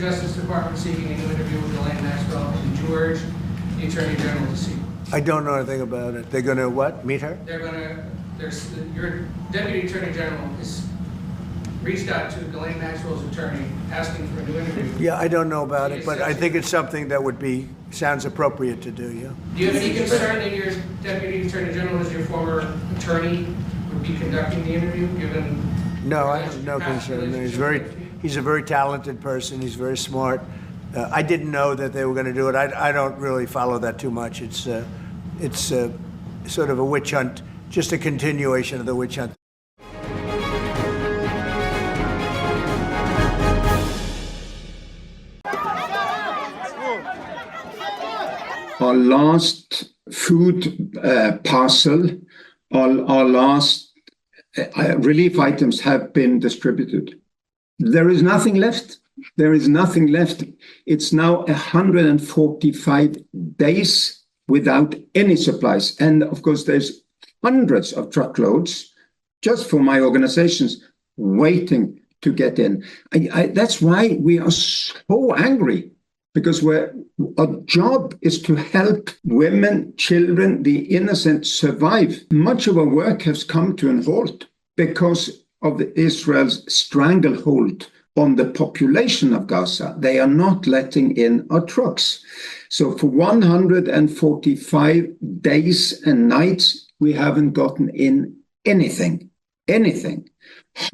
Justice Department seeking a new interview with Ghislaine Maxwell, and did you urge the Attorney General to seek? I don't know anything about it. They're going to what? Meet her? Your Deputy Attorney General has reached out to Ghislaine Maxwell's attorney asking for a new interview. Yeah, I don't know about it, but I think it's something that sounds appropriate to do, yeah. Do you have any concern that your Deputy Attorney General, as your former attorney, would be conducting the interview, given... No, I have no concern. He's a very talented person. He's very smart. I didn't know that they were going to do it. I don't really follow that too much. It's sort of a witch hunt, just a continuation of the witch hunt. Our last food parcel, our last relief items have been distributed. There is nothing left. There is nothing left. It's now 145 days without any supplies. And of course, there's hundreds of truckloads just for my organizations waiting to get in. That's why we are so angry, because our job is to help women, children, the innocent survive. Much of our work has come to a halt because of Israel's stranglehold on the population of Gaza. They are not letting in our trucks. So for 145 days and nights, we haven't gotten in anything.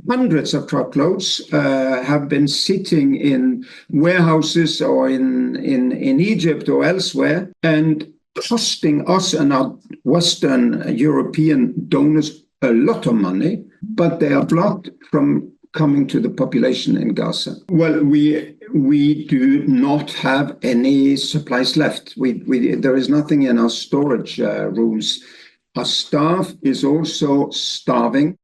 Hundreds of truckloads have been sitting in warehouses or in Egypt or elsewhere and costing us and our Western European donors a lot of money, but they are blocked from coming to the population in Gaza. Well, we do not have any supplies left. There is nothing in our storage rooms. Our staff is also starving.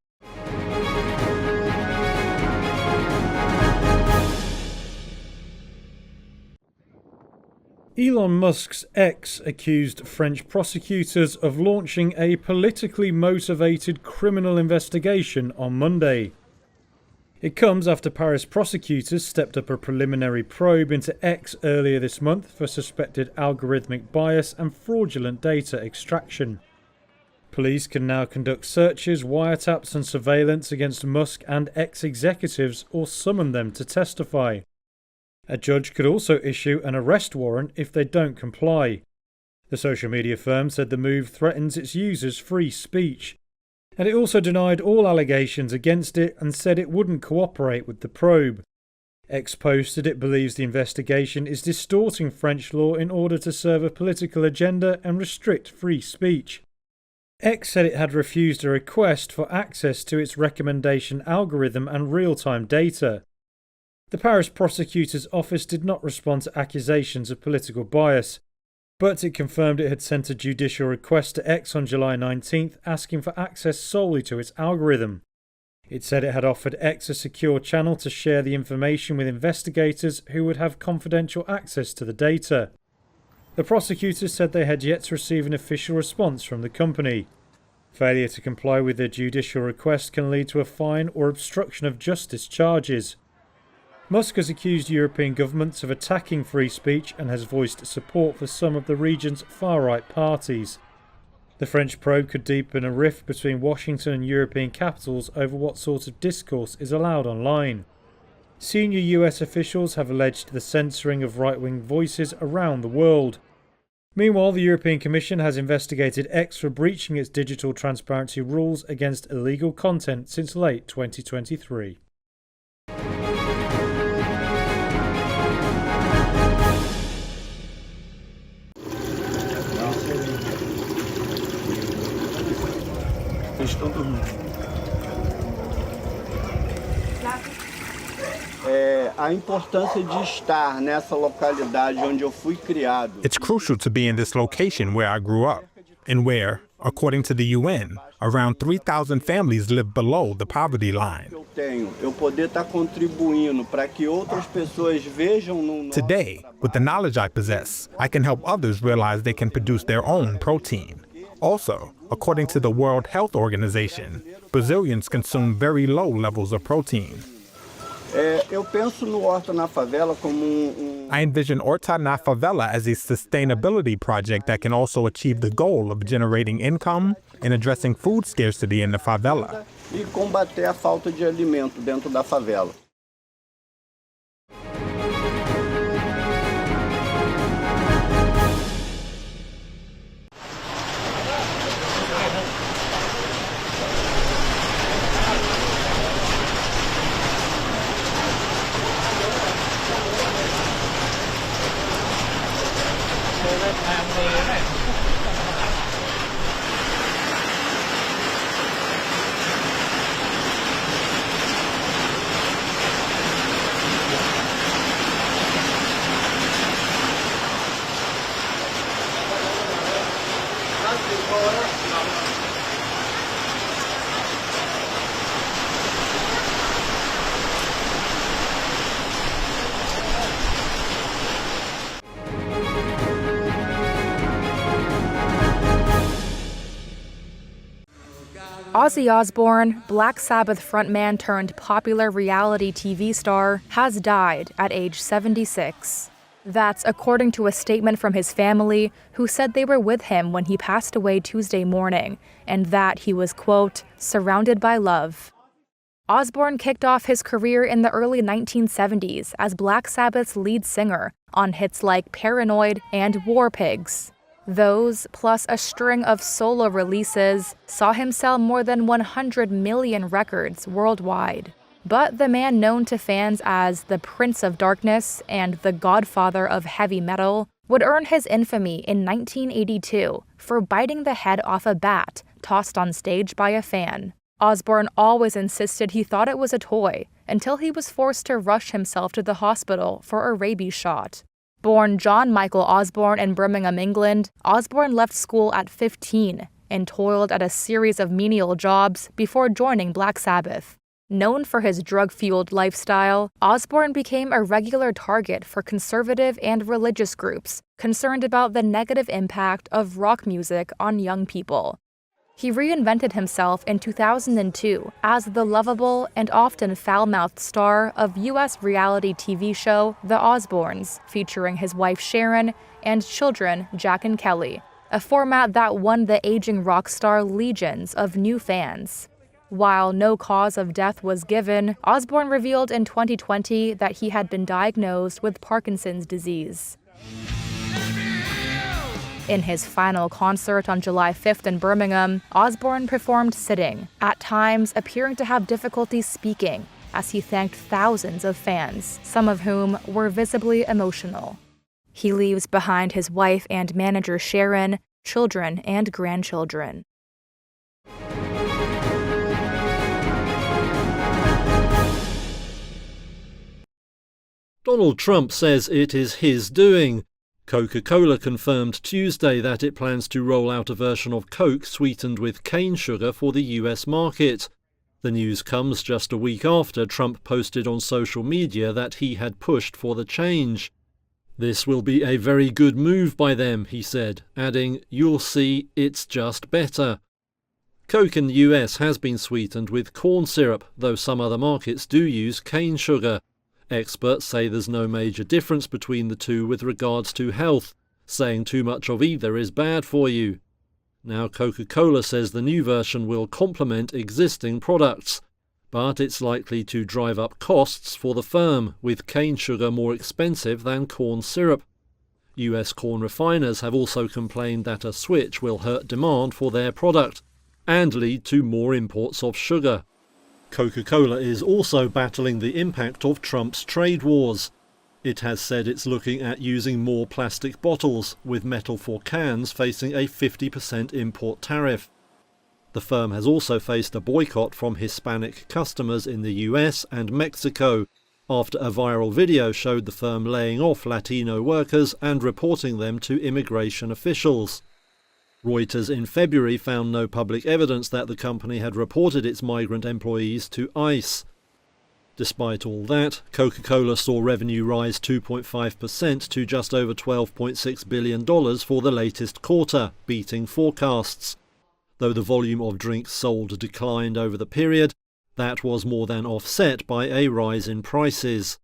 Elon Musk's X accused French prosecutors of launching a politically motivated criminal investigation on Monday. It comes after Paris prosecutors stepped up a preliminary probe into X earlier this month for suspected algorithmic bias and fraudulent data extraction. Police can now conduct searches, wiretaps and surveillance against Musk and X executives or summon them to testify. A judge could also issue an arrest warrant if they don't comply. The social media firm said the move threatens its users' free speech. And it also denied all allegations against it and said it wouldn't cooperate with the probe. X posted it believes the investigation is distorting French law in order to serve a political agenda and restrict free speech. X said it had refused a request for access to its recommendation algorithm and real-time data. The Paris prosecutor's office did not respond to accusations of political bias, but it confirmed it had sent a judicial request to X on July 19th asking for access solely to its algorithm. It said it had offered X a secure channel to share the information with investigators who would have confidential access to the data. The prosecutors said they had yet to receive an official response from the company. Failure to comply with their judicial request can lead to a fine or obstruction of justice charges. Musk has accused European governments of attacking free speech and has voiced support for some of the region's far-right parties. The French probe could deepen a rift between Washington and European capitals over what sort of discourse is allowed online. Senior US officials have alleged the censoring of right-wing voices around the world. Meanwhile, the European Commission has investigated X for breaching its digital transparency rules against illegal content since late 2023. Estão dormindo. A importância de estar nessa localidade onde eu fui criado. It's crucial to be in this location where I grew up, and where, according to the UN, around 3,000 families live below the poverty line. Eu poder estar contribuindo para que outras pessoas vejam no Today, with the knowledge I possess, I can help others realize they can produce their own protein. Also, according to the World Health Organization, Brazilians consume very low levels of protein. Eu penso no Horta na Favela como I envision Horta na Favela as a sustainability project that can also achieve the goal of generating income and addressing food scarcity in the favela. e combater a falta de alimento dentro da favela. Ozzy Osbourne, Black Sabbath frontman turned popular reality TV star, has died at age 76. That's according to a statement from his family, who said they were with him when he passed away Tuesday morning, and that he was, quote, surrounded by love. Osbourne kicked off his career in the early 1970s as Black Sabbath's lead singer on hits like Paranoid and War Pigs. Those, plus a string of solo releases, saw him sell more than 100 million records worldwide. But the man known to fans as the Prince of Darkness and the Godfather of heavy metal would earn his infamy in 1982 for biting the head off a bat tossed on stage by a fan. Osbourne always insisted he thought it was a toy, until he was forced to rush himself to the hospital for a rabies shot. Born John Michael Osbourne in Birmingham, England, Osbourne left school at 15 and toiled at a series of menial jobs before joining Black Sabbath. Known for his drug-fueled lifestyle, Osbourne became a regular target for conservative and religious groups concerned about the negative impact of rock music on young people. He reinvented himself in 2002 as the lovable and often foul-mouthed star of U.S. reality TV show The Osbournes, featuring his wife Sharon and children Jack and Kelly, a format that won the aging rock star legions of new fans. While no cause of death was given, Osbourne revealed in 2020 that he had been diagnosed with Parkinson's disease. In his final concert on July 5th in Birmingham, Osbourne performed sitting, at times appearing to have difficulty speaking, as he thanked thousands of fans, some of whom were visibly emotional. He leaves behind his wife and manager Sharon, children and grandchildren. Donald Trump says it is his doing. Coca-Cola confirmed Tuesday that it plans to roll out a version of Coke sweetened with cane sugar for the US market. The news comes just a week after Trump posted on social media that he had pushed for the change. This will be a very good move by them, he said, adding, "You'll see, it's just better." Coke in the US has been sweetened with corn syrup, though some other markets do use cane sugar. Experts say there's no major difference between the two with regards to health, saying too much of either is bad for you. Now Coca-Cola says the new version will complement existing products, but it's likely to drive up costs for the firm, with cane sugar more expensive than corn syrup. US corn refiners have also complained that a switch will hurt demand for their product and lead to more imports of sugar. Coca-Cola is also battling the impact of Trump's trade wars. It has said it's looking at using more plastic bottles, with metal for cans facing a 50% import tariff. The firm has also faced a boycott from Hispanic customers in the US and Mexico, after a viral video showed the firm laying off Latino workers and reporting them to immigration officials. Reuters in February found no public evidence that the company had reported its migrant employees to ICE. Despite all that, Coca-Cola saw revenue rise 2.5% to just over $12.6 billion for the latest quarter, beating forecasts. Though the volume of drinks sold declined over the period, That was more than offset by a rise in prices.